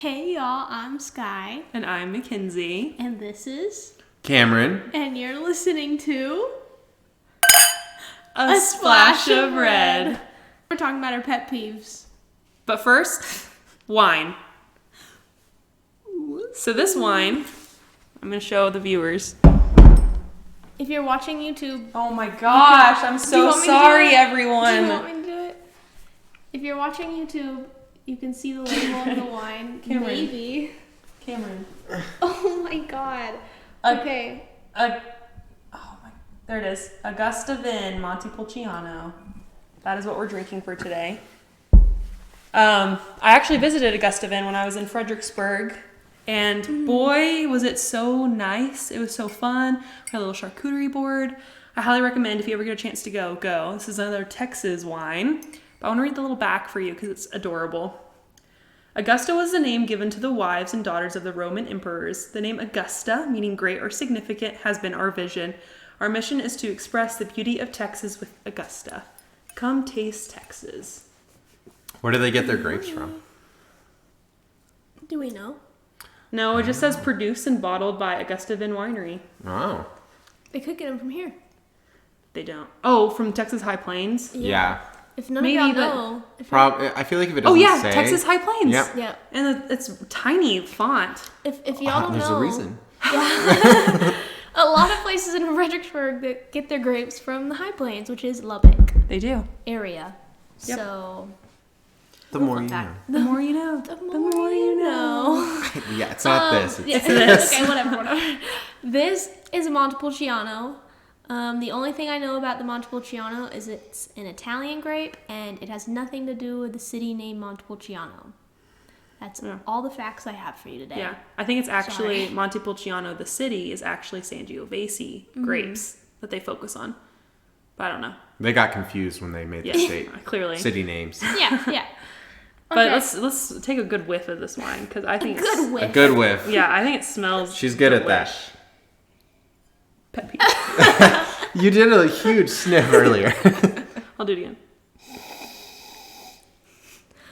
Hey y'all, I'm Sky. And I'm Mackenzie. And this is Cameron. And you're listening to A Splash of Red. We're talking about our pet peeves. But first, wine. So this wine, I'm going to show the viewers. If you're watching YouTube... Oh my gosh, I'm so sorry, everyone. Do you want me to do it? If you're watching YouTube, you can see the label of the wine. Cameron. Maybe. Cameron. Oh my god. Okay. There it is. Augusta Vin Montepulciano. That is what we're drinking for today. I actually visited Augusta Vin when I was in Fredericksburg. And boy, was it so nice. It was so fun. We had a little charcuterie board. I highly recommend if you ever get a chance to go. This is another Texas wine. But I want to read the little back for you because it's adorable. Augusta was the name given to the wives and daughters of the Roman emperors. The name Augusta, meaning great or significant, has been our vision. Our mission is to express the beauty of Texas with Augusta. Come taste Texas. Where do they get their grapes from? Do we know? No, it just says produced and bottled by Augusta Vin Winery. Oh. They could get them from here. They don't. Oh, from Texas High Plains? Yeah. If none Maybe, of y'all but- know. I feel like if it doesn't say... Texas High Plains. Yep. Yeah. And it's tiny font. If y'all don't There's know. a reason. A lot of places in Fredericksburg that get their grapes from the High Plains, which is Lubbock They do. area. Yep. So, The more fun you know. fact. The more you know. the more you know. Yeah, it's not this. It's Yeah, this. Okay, whatever. This is a Montepulciano. The only thing I know about the Montepulciano is it's an Italian grape, and it has nothing to do with the city named Montepulciano. That's all the facts I have for you today. Yeah. I think it's actually Sorry. Montepulciano, the city, is actually Sangiovese grapes that they focus on. But I don't know. They got confused when they made Yeah, the clearly. city names. Yeah. But Okay. let's take a good whiff of this wine because I think Good A whiff. good whiff. Yeah, I think it smells. She's good at delish. that. Pet peeve. You did a huge sniff earlier. I'll do it again.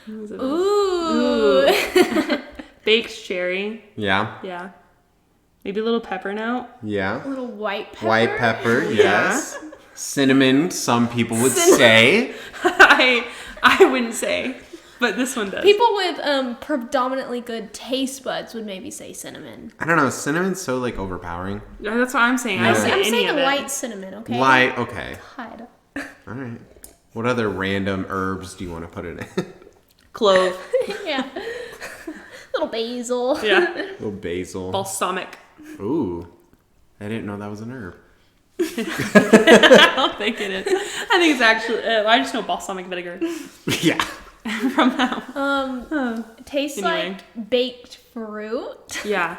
Ooh. Baked cherry. Yeah. Yeah. Maybe a little pepper note. Yeah. A little white pepper. White pepper, yes. Cinnamon, some people would say. I wouldn't say, but this one does. People with predominantly good taste buds would maybe say cinnamon. I don't know. Cinnamon's so like overpowering. Yeah, that's what I'm saying. Yeah. I say I'm any saying of it. white cinnamon, okay? Light. Okay. God. All right. What other random herbs do you want to put it in? Clove. Yeah. Little basil. Yeah. little basil. Balsamic. Ooh. I didn't know that was an herb. I don't think it is. I think it's actually. I just know balsamic vinegar Yeah. from that. It tastes Anyway. like baked fruit. Yeah,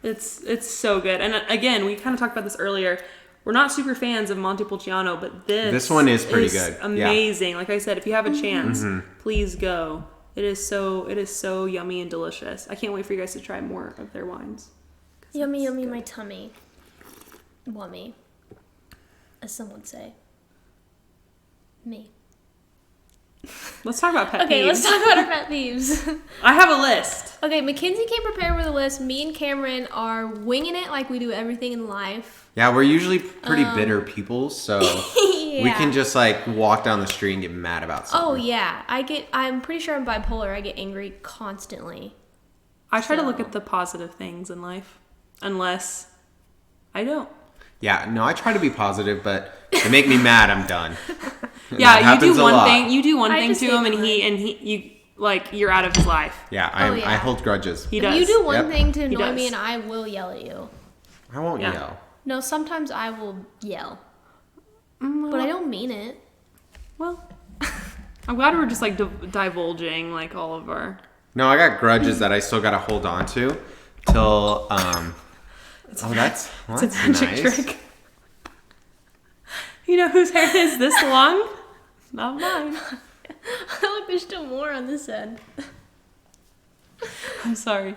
it's so good. And again, we kind of talked about this earlier. We're not super fans of Montepulciano, but this one is pretty good. Yeah. Amazing. Like I said, if you have a chance, please go. It is so yummy and delicious. I can't wait for you guys to try more of their wines. Yummy, yummy, my tummy. Wummy. As some would say. Me. Let's talk about pet Okay, peeves. let's talk about our pet peeves. I have a list. Okay, Mackenzie came prepared with a list. Me and Cameron are winging it like we do everything in life. Yeah, we're usually pretty bitter people, so Yeah. we can just like walk down the street and get mad about something. Oh yeah, I'm pretty sure I'm bipolar. I get angry constantly. I try to look at the positive things in life, unless I don't. Yeah, no, I try to be positive, but they make me mad, I'm done. And that Yeah, you happens do a one lot. thing. You do one I thing just to hate him, and mine. you like you're out of his life. Yeah, Oh, yeah. I hold grudges. He If does. you do one Yep. thing to He annoy me, does. and I will yell at you. I won't Yeah. yell. No, sometimes I will yell, but I don't mean it. Well, I'm glad we're just like divulging like all of our. No, I got grudges that I still gotta hold on to till that's It's a magic nice. trick. You know whose hair is this long? Not mine. Look, there's still more on this end. I'm sorry.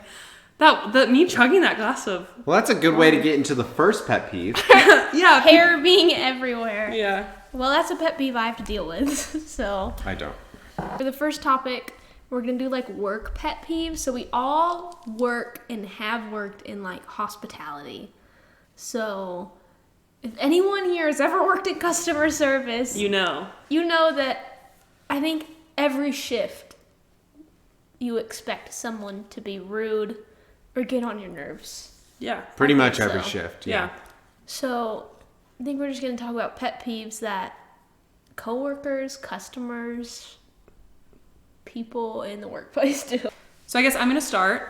That me chugging that glass of Well, that's a good way to get into the first pet peeve. yeah Hair being everywhere. Yeah. Well, that's a pet peeve I have to deal with. So, I don't. for the first topic, we're gonna do like work pet peeves. So we all work and have worked in like hospitality. So if anyone here has ever worked in customer service, You know. that I think every shift you expect someone to be rude or get on your nerves. Yeah. Pretty I much think every so. shift. Yeah. So I think we're just gonna talk about pet peeves that coworkers, customers, people in the workplace do. So I guess I'm gonna start.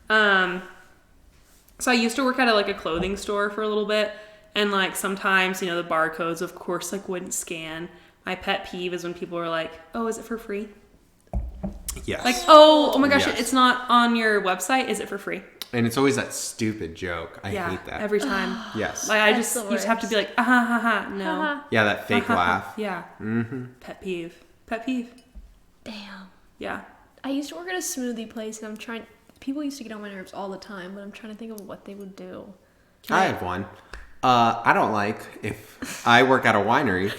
So I used to work at a clothing store for a little bit, and like sometimes the barcodes, of course, like wouldn't scan. My pet peeve is when people are like, "Oh, is it for free?" Yes. Like, "Oh my gosh, Yes. it's not on your website. Is it for free?" And it's always that stupid joke. I hate that. every time. Yes. Like I That's just the you just have to be like, ah ha ha ha. No. Yeah, that fake laugh. Yeah. Mm-hmm. Pet peeve. Pet peeve. Damn. Yeah. I used to work at a smoothie place, and people used to get on my nerves all the time, but I'm trying to think of what they would do. I have one. I don't like if I work at a winery.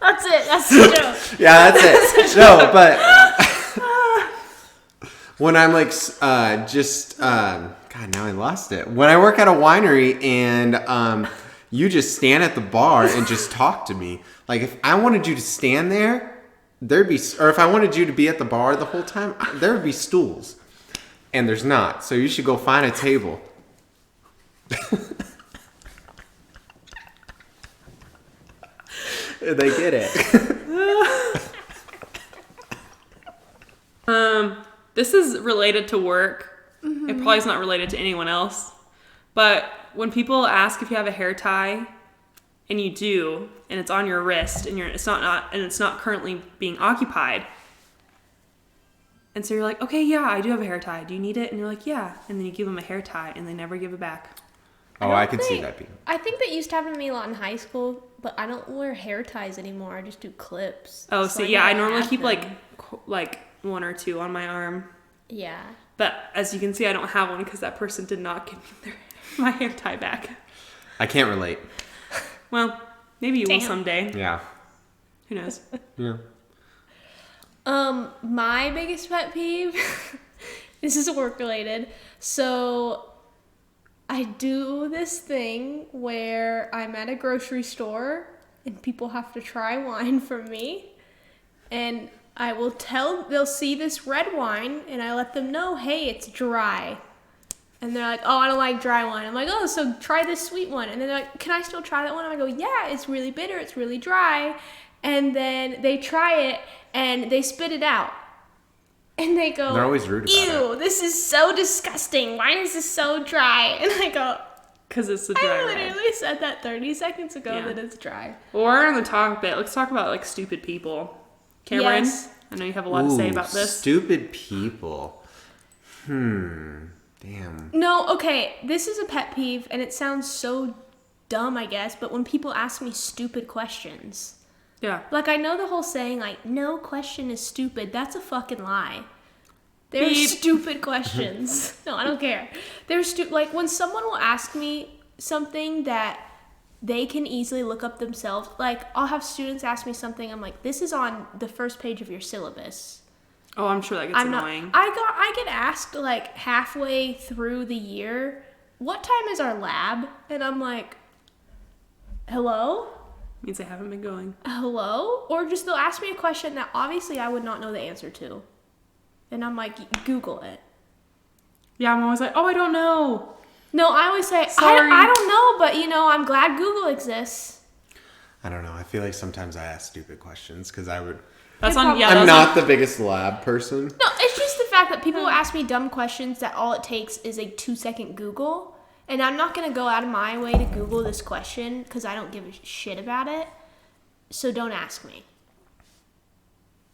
That's it. That's the joke. Yeah, that's it. No, but when I'm like, God, now I lost it. When I work at a winery and you just stand at the bar and just talk to me. Like if I wanted you to stand there, or if I wanted you to be at the bar the whole time, there would be stools. And there's not. So you should go find a table. They get it. This is related to work. It probably is not related to anyone else. But when people ask if you have a hair tie, and you do, and it's on your wrist, and it's not currently being occupied, and so you're like, okay, yeah, I do have a hair tie. Do you need it? And you're like, yeah. And then you give them a hair tie, and they never give it back. Oh, I can see that being. I think that used to happen to me a lot in high school, but I don't wear hair ties anymore. I just do clips. Oh, So so yeah, I never normally have keep them. like one or two on my arm. Yeah. But as you can see, I don't have one because that person did not give me my hair tie back. I can't relate. Well, maybe you will Damn. someday. Yeah. Who knows? Yeah. My biggest pet peeve, this is work related. So I do this thing where I'm at a grocery store and people have to try wine from me. And they'll see this red wine and I let them know, hey, it's dry. And they're like, oh, I don't like dry wine. I'm like, oh, so try this sweet one. And then they're like, can I still try that one? And I go, yeah, it's really bitter. It's really dry. And then they try it and they spit it out. And they go, They're always rude about ew, this is so disgusting. Why is this so dry? And I go, Because it's the dry I red. literally said that 30 seconds ago Yeah. that it's dry. Well, we're on the topic. Let's talk about like stupid people. Cameron, Yes. I know you have a lot to say about this. Stupid people. Damn. No, okay, this is a pet peeve, and it sounds so dumb, I guess, but when people ask me stupid questions. Yeah. Like, I know the whole saying, like, no question is stupid. That's a fucking lie. They're Beep. stupid questions. No, I don't care. They're like, when someone will ask me something that they can easily look up themselves, like, I'll have students ask me something, I'm like, this is on the first page of your syllabus. Oh, I'm sure that gets annoying. I get asked like halfway through the year, what time is our lab? And I'm like, hello? Means I haven't been going. Hello? Or just they'll ask me a question that obviously I would not know the answer to. And I'm like, Google it. Yeah, I'm always like, oh, I don't know. No, I always say, Sorry. I don't know, but I'm glad Google exists. I don't know. I feel like sometimes I ask stupid questions because I would. That's on. Yeah, I'm that's not on, the biggest lab person. No, it's just the fact that people will ask me dumb questions that all it takes is a 2-second Google. And I'm not going to go out of my way to Google this question because I don't give a shit about it. So don't ask me.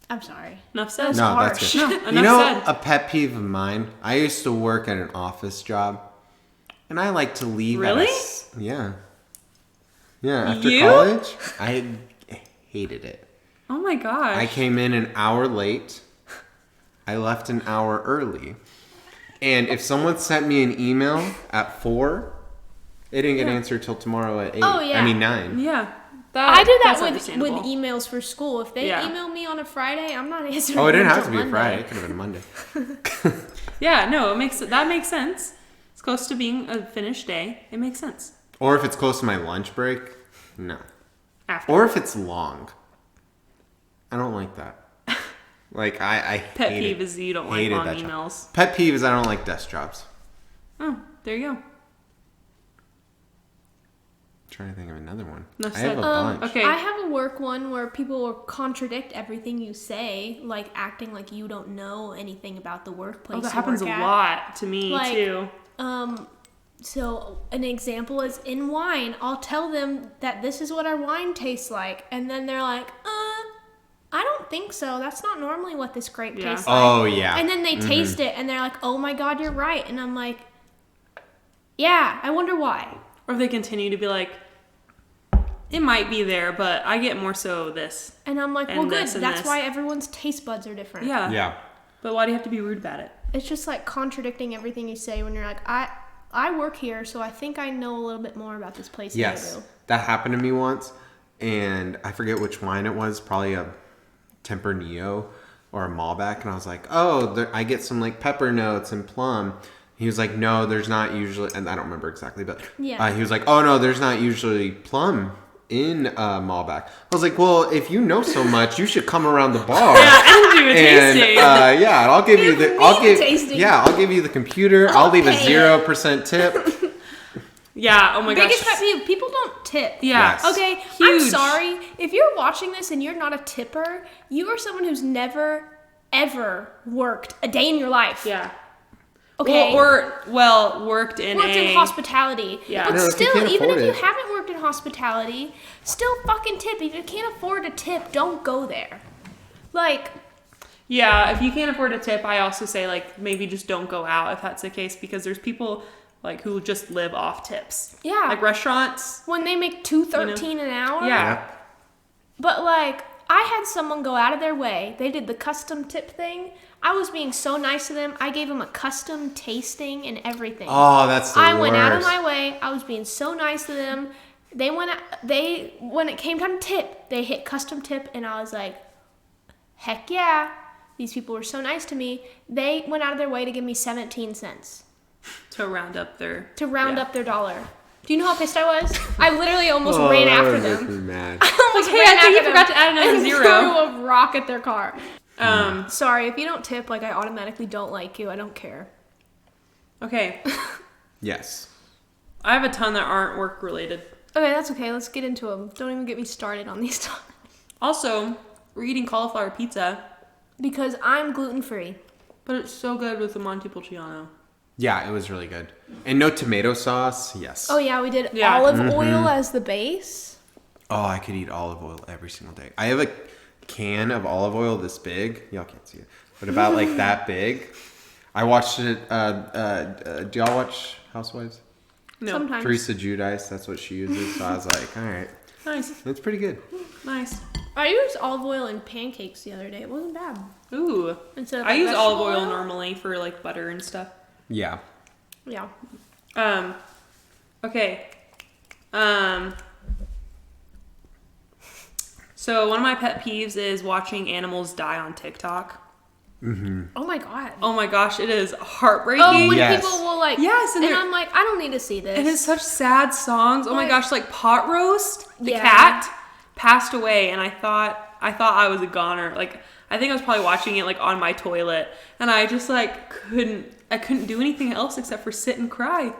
I'm sorry. enough said. No, harsh. that's No, good. enough You know, said. a pet peeve of mine. I used to work at an office job, and I like to leave. Really? Yeah. Yeah. After You? college, I hated it. Oh my gosh. I came in an hour late. I left an hour early. And if someone sent me an email at 4, it didn't get answered till tomorrow at 8. Oh, yeah. I mean 9. Yeah. I do that's that with understandable. emails for school. If they email me on a Friday, I'm not answering. Oh, it didn't them have to till be a Monday. Friday. It could have been Monday. Yeah, no, that makes sense. It's close to being a finished day. It makes sense. Or if it's close to my lunch break, no. After. Or if it's long. I don't like that. Like, I Pet hate peeve it. is you don't like Hated long that job. emails. Pet peeve is I don't like desk jobs. Oh, there you go. I'm trying to think of another one. Enough I have said. a bunch. Okay. I have a work one where people will contradict everything you say, like acting like you don't know anything about the workplace. Oh, that you happens a work at. lot to me Like, too. So an example is in wine. I'll tell them that this is what our wine tastes like, and then they're like, I don't think so. That's not normally what this grape tastes like. Oh, yeah. And then they taste it, and they're like, oh my god, you're right. And I'm like, yeah, I wonder why. Or if they continue to be like, it might be there, but I get more so this. And I'm like, And well, good. this and That's this. why everyone's taste buds are different. Yeah. Yeah. But why do you have to be rude about it? It's just like contradicting everything you say when you're like, I work here, so I think I know a little bit more about this place than Yes. you do. That happened to me once. And I forget which wine it was. Probably a Tempranillo or a Malbec. And I was like, oh, I get some like pepper notes and plum. He was like, no, there's not usually, and I don't remember exactly, but Yeah. he was like, oh no, there's not usually plum in Malbec. I was like, well, if you know so much, you should come around the bar. And do a And tasting. yeah, I'll give you Give the, me a tasting. I'll give you the computer. I'll leave a pay 0% tip. Yeah, oh my Biggest gosh. pet peeve, people don't tip. Yeah. Yes. Okay, Huge. I'm sorry. If you're watching this and you're not a tipper, you are someone who's never, ever worked a day in your life. Yeah. Okay. Worked in worked in hospitality. Yeah. But No, if you still, can't even if afford you it. haven't worked in hospitality, still fucking tip. If you can't afford to tip, don't go there. Like, Yeah, if you can't afford a tip, I also say like maybe just don't go out if that's the case, because there's people like who just live off tips. yeah. Like restaurants. when they make $2.13 an hour. Yeah. But like, I had someone go out of their way. They did the custom tip thing. I was being so nice to them. I gave them a custom tasting and everything. Oh, that's the I worst. went out of my way. I was being so nice to them. They went. When it came time to tip, they hit custom tip, and I was like, heck yeah! These people were so nice to me. They went out of their way to give me 17 cents To round up their up their dollar. Do you know how pissed I was? I literally almost Oh, ran that after would make them. me mad. Almost Hey, ran I think you after forgot them to add another and zero. threw a rock at their car. Hmm. Sorry, if you don't tip, like I automatically don't like you. I don't care. Okay. Yes. I have a ton that aren't work related. Okay, that's okay. Let's get into them. Don't even get me started on these topics. Also, we're eating cauliflower pizza, Because I'm gluten free. but it's so good with the Montepulciano. Yeah, it was really good. And no tomato sauce. Yes. Oh yeah, we did Yeah. olive oil as the base. Oh, I could eat olive oil every single day. I have a can of olive oil this big. Y'all can't see it, but about like that big. I watched it. Do y'all watch Housewives? No. Sometimes. Teresa Giudice, that's what she uses. So I was like, all right, Nice. that's pretty good. Nice. I used olive oil in pancakes the other day. It wasn't bad. Ooh. Instead of I like, use olive vegetable oil normally for like butter and stuff. Yeah. Yeah. Okay. So one of my pet peeves is watching animals die on TikTok. Oh my god. Oh my gosh, it is heartbreaking. Oh, when Yes. people will like. Yes, and and they're- I'm like, I don't need to see this. It is such sad songs. Oh my Like- gosh, like Pot Roast, the Yeah. cat passed away, and I thought I was a goner. Like I think I was probably watching it like on my toilet, and I just like couldn't do anything else except for sit and cry.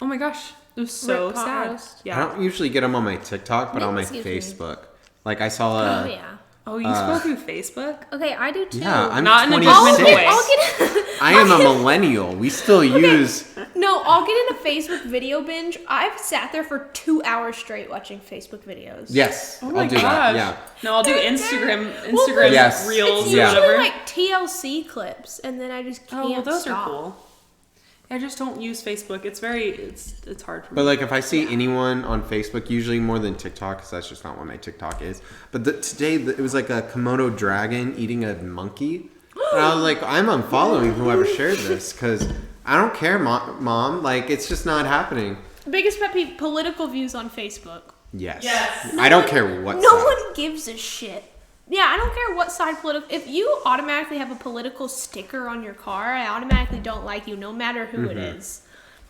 Oh my gosh, it was so Rip Pot sad. Roast. I Yeah. don't usually get them on my TikTok, but on my Excuse me. Facebook. Like I saw Oh yeah. Oh, you scroll through Facebook? Okay, I do too. Yeah, I'm Not in a 26. judgmental way. I'll get. I am a millennial. We still use. No, I'll get in a Facebook video binge. I've sat there for 2 hours straight watching Facebook videos. Yes, Oh my I'll do gosh. that. Yeah. No, I'll do They're Instagram Well, Yes. reels It's or Yeah. usually whatever. like TLC clips, and then I just can't Oh, well, those stop. are cool. I just don't use Facebook. It's hard for me. But like if I see anyone on Facebook, usually more than TikTok, because that's just not what my TikTok is. But today it was like a Komodo dragon eating a monkey, and I was like, I'm unfollowing whoever shared this because I don't care, mom. Like it's just not happening. Biggest pet peeve: political views on Facebook. Yes. Yes. I don't care what No side. one gives a shit. Yeah, I don't care what side political. If you automatically have a political sticker on your car, I automatically don't like you, no matter who it is.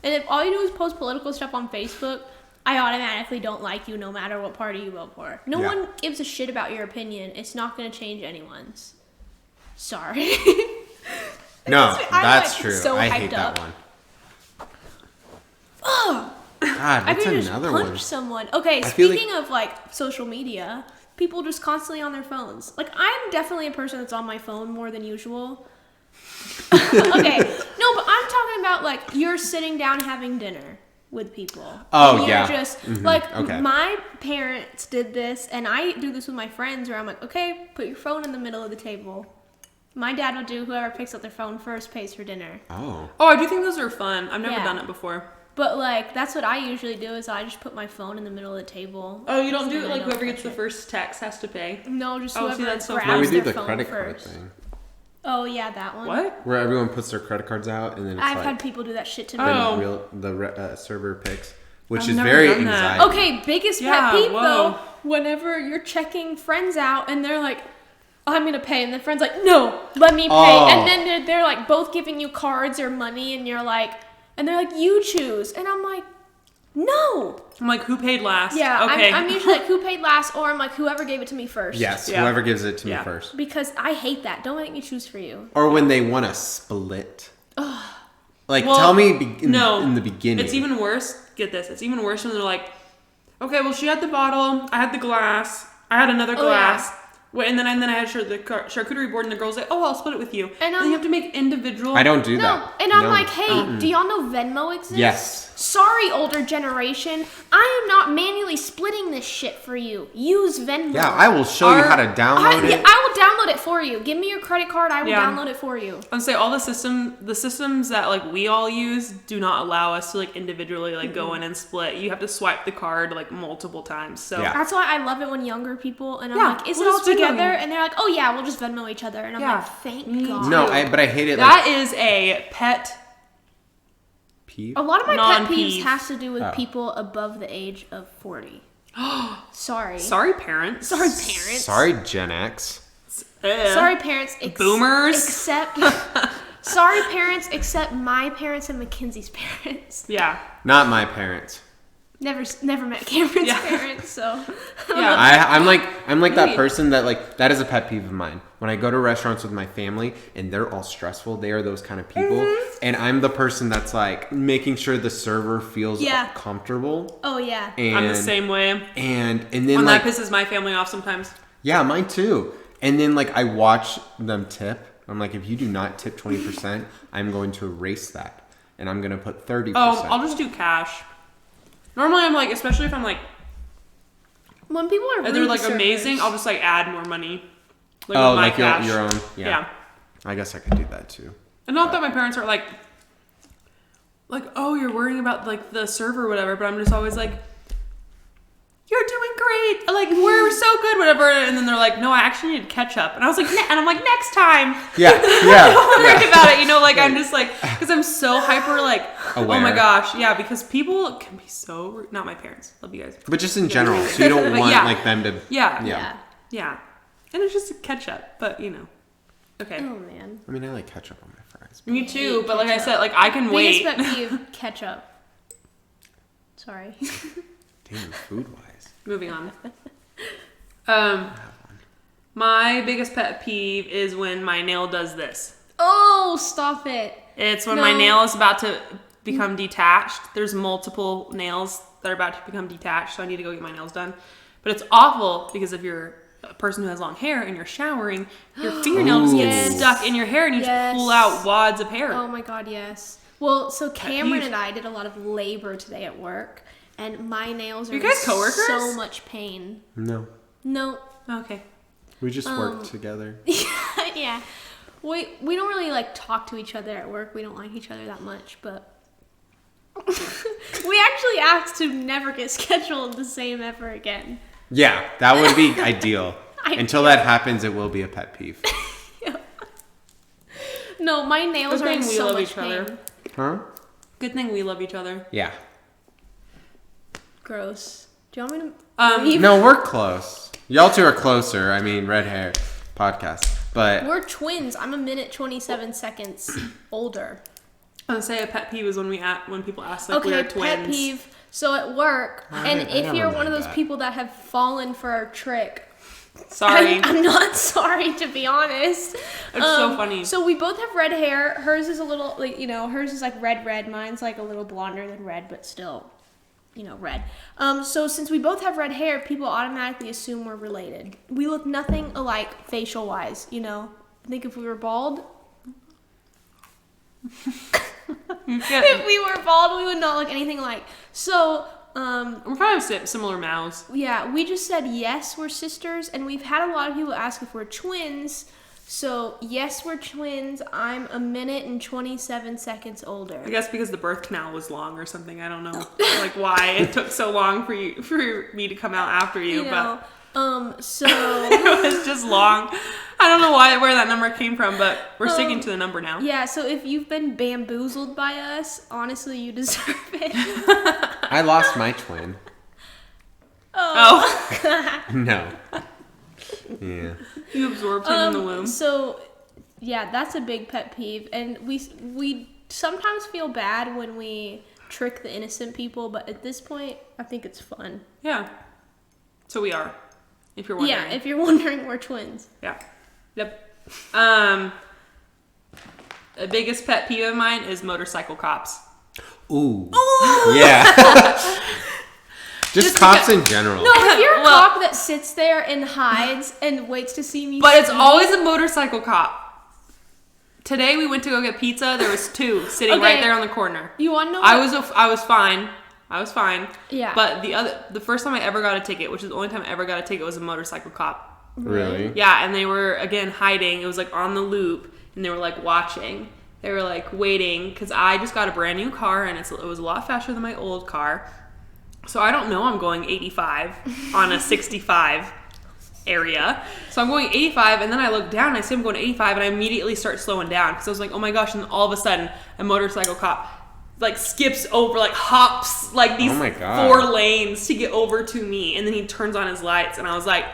And if all you do is post political stuff on Facebook, I automatically don't like you, no matter what party you vote for. No Yeah. one gives a shit about your opinion. It's not going to change anyone's. Sorry. No, I'm, that's like, true. so I hate hyped that up. one. Ugh. God, I what's could just another punch one? someone. Okay, I feel speaking of like social media, people just constantly on their phones. Like I'm definitely a person that's on my phone more than usual. Okay, no, but I'm talking about like you're sitting down having dinner with people. Oh, and yeah. You're just Okay. my parents did this, and I do this with my friends where I'm like, okay, put your phone in the middle of the table. My dad will do whoever picks up their phone first pays for dinner. Oh. Oh, I do think those are fun. I've never Yeah. done it before. But like that's what I usually do is I just put my phone in the middle of the table. Oh, you don't do So it I like don't whoever gets touch the it. first text has to pay. No, just Oh, whoever see, that's so grabs fun. No, we do their the phone credit card first. thing. Oh yeah, that one. What? Where everyone puts their credit cards out and then it's I've like had people do that shit to me. Oh. the server picks, which I've is never very done that. anxiety. Okay, biggest Yeah, pet peeve whoa. though, whenever you're checking friends out and they're like, I'm gonna pay, and the friend's like, no, let me pay, Oh. and then they're like both giving you cards or money, and you're like, and they're like, you choose, and I'm like, no. I'm like, who paid last? Yeah, Okay. I'm usually like, who paid last, or I'm like, whoever gave it to me first. Yes, Yeah. whoever gives it to me Yeah. first. Because I hate that. Don't make me choose for you. Or when they want to split. Like, Well, tell me no, in the beginning. It's even worse. Get this. It's even worse when they're like, okay, well, she had the bottle. I had the glass. I had another Oh, yeah. glass. Wait, and then I had the charcuterie board, and the girl's like, "Oh, I'll split it with you." And then you have to make individual. I don't do No, that. and I'm No. like, hey, do y'all know Venmo exists? Yes. Sorry, older generation. I am not manually splitting this shit for you. Use Venmo. Yeah, I will show you how to download Yeah, it. I will download it for you. Give me your credit card. I will Yeah. download it for you. I would say all the systems that like we all use do not allow us to like individually like go in and split. You have to swipe the card like multiple times. So Yeah. That's why I love it when younger people and I'm Yeah, like, is we'll it all just Venmo together? you. And they're like, oh yeah, we'll just Venmo each other. And I'm Yeah. like, thank God. No, but I hate it. that is a pet. Peeve? A lot of my pet Non-peeve. peeves has to do with Oh. people above the age of 40. Sorry. Sorry, parents. Sorry, parents. Sorry, Gen X. Sorry, parents. Boomers. Except. Sorry, parents, except my parents and Mackenzie's parents. Yeah. Not my parents. Never met Cameron's Yeah. parents, so. Yeah. I'm like that Maybe. person that like that is a pet peeve of mine. When I go to restaurants with my family and they're all stressful, they are those kind of people, Mm-hmm. and I'm the person that's like making sure the server feels Yeah. comfortable. Oh yeah. And I'm the same way. And then And like that pisses my family off sometimes. yeah, mine too. And then like I watch them tip. I'm like, if you do not tip 20%, I'm going to erase that, and I'm gonna put 30%. Oh, I'll just do cash. Normally, I'm like, especially if I'm like, When people are if they're rude like servers- amazing, I'll just like add more money. Like oh, with my like cash. your own. Yeah. Yeah. I guess I could do that too. And not that my parents are like, oh, you're worrying about like the server or whatever, but I'm just always like, you're doing great. Like, we're so good, whatever. And then they're like, no, I actually need ketchup. And I was like, and I'm like, next time. Yeah, yeah. Don't worry yeah. about it. You know, like, I'm just like, because I'm so hyper, like, oh my Aware. gosh. Yeah, because people can be so rude. Not my parents. Love you guys. But just in general, so you don't But want yeah. like them to. Yeah. Yeah. Yeah. And it's just ketchup, but you know. Okay. Oh man. I mean, I like ketchup on my fries. Me too, hate but like I ketchup. said, like, I can Biggest wait. pet peeve: ketchup. Sorry. Damn, food wise. Moving on. My biggest pet peeve is when my nail does this. Oh, stop it. It's when No. my nail is about to become detached. There's multiple nails that are about to become detached, so I need to go get my nails done. But it's awful because if you're a person who has long hair and you're showering, your fingernail just gets Yes. stuck in your hair and you Yes. just pull out wads of hair. Oh my god, yes. Well, so Cameron peeve. and I did a lot of labor today at work, and my nails are You guys in coworkers? so much pain. No, No. Okay. we just work together. Yeah. We don't really like talk to each other at work. We don't like each other that much, but we actually asked to never get scheduled the same ever again. Yeah, that would be ideal. Ideal. Until that happens, it will be a pet peeve. No, my nails Good are in thing we so love much each pain. other. Huh? Good thing we love each other. Yeah. Gross. Do you want me to No, we're close. Y'all two are closer. I mean, red hair podcast. But We're twins. I'm a minute 27 seconds older. I would say a pet peeve is when people ask like we're Okay, twins. pet peeve. So at work, and I if never you're one mind of those that. people that have fallen for our trick, Sorry. I'm not sorry, to be honest. It's so funny. So we both have red hair. Hers is a little, like, hers is like red. Mine's like a little blonder than red, but still, red. So since we both have red hair, people automatically assume we're related. We look nothing alike facial-wise, I think if we were bald, if we were bald, we would not look anything alike. So, We're kind of similar mouths. yeah, we just said yes, we're sisters, and we've had a lot of people ask if we're twins. So, yes, we're twins. I'm a minute and 27 seconds older. I guess because the birth canal was long or something. I don't know like why it took so long for me to come out after you, but So it was just long. I don't know where that number came from, but we're sticking to the number now. yeah, so if you've been bamboozled by us, honestly, you deserve it. I lost my twin. Oh, No. Yeah. you absorbed him in the womb. So, yeah, that's a big pet peeve, and we sometimes feel bad when we trick the innocent people, but at this point, I think it's fun. Yeah. So we are. If you're wondering. Yeah, if you're wondering, we're twins. Yeah. Yep. The biggest pet peeve of mine is motorcycle cops. Ooh. Yeah. Just cops in general. No, if you're a Well- cop that sits there and hides and waits to see me, But it's speed- always a motorcycle cop. Today we went to go get pizza. There was two sitting Okay. right there on the corner. You want to know? I was fine. I was fine. Yeah. But the first time I ever got a ticket, which is the only time I ever got a ticket, was a motorcycle cop. Really? Yeah, and they were again hiding. It was like on the loop, and they were like watching. They were like waiting because I just got a brand new car, and it was a lot faster than my old car. So I don't know I'm going 85 on a 65 area. So I'm going 85, and then I look down and I see I'm going 85, and I immediately start slowing down because I was like, oh my gosh! And then all of a sudden, a motorcycle cop like skips over, like hops like these Oh my God. 4 lanes to get over to me, and then he turns on his lights, and I was like,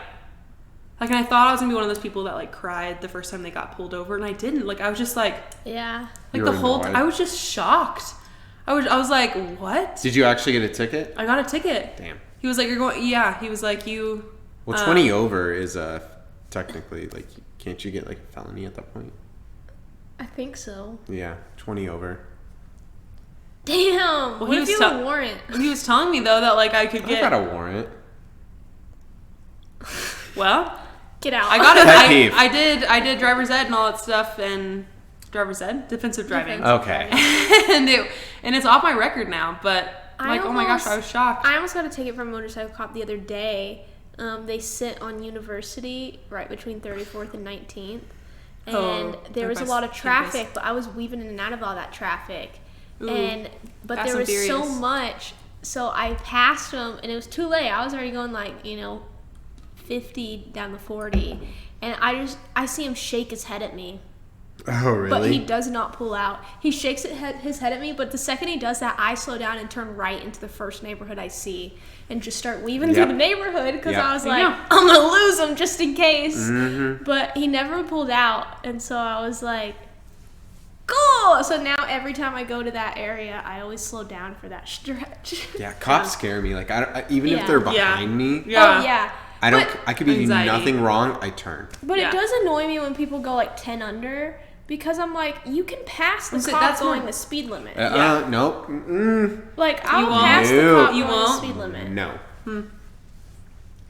and I thought I was gonna be one of those people that like cried the first time they got pulled over, and I didn't. Like I was just like Yeah. You the were whole annoyed. I was just shocked. I was like, what? Did you actually get a ticket? I got a ticket. Damn. He was like, you're going. Yeah. He was like, you. Well, 20 over is technically like, can't you get like a felony at that point? I think so. Yeah, 20 over. Damn. What he if was you have a warrant? He was telling me though that like I could I get. got a warrant. Well, Get out. I got it. Pet peeve. I did driver's ed and all that stuff, and driver's ed, defensive driving, Okay. and it's off my record now. But like, oh my gosh, I was shocked. I almost got a ticket from a motorcycle cop the other day. They sit on University right between 34th and 19th. And Oh, there was a like lot by of traffic, campus. but I was weaving in and out of all that traffic. Ooh, But Fast there and was so Furious. much. So I passed him, and it was too late. I was already going like, 50 down the 40. And I see him shake his head at me. Oh, really? But he does not pull out. He shakes his head at me, but the second he does that, I slow down and turn right into the first neighborhood I see and just start weaving through Yep. the neighborhood because Yep. I was There like, you go. I'm going to lose him just in case. Mm-hmm. But he never pulled out, and so I was like, cool! So now every time I go to that area, I always slow down for that stretch. Yeah, cops scare me. Like, even Yeah. if they're Yeah. behind me, Yeah. Oh, yeah. I don't. But- I could be doing Anxiety. nothing wrong. I turn. But Yeah. it does annoy me when people go like 10 under because I'm like, you can pass the So cop that's going more- the speed limit. Yeah. Nope. Mm-mm. Like, I'll won't? pass the No. cop You going won't? the speed limit. No.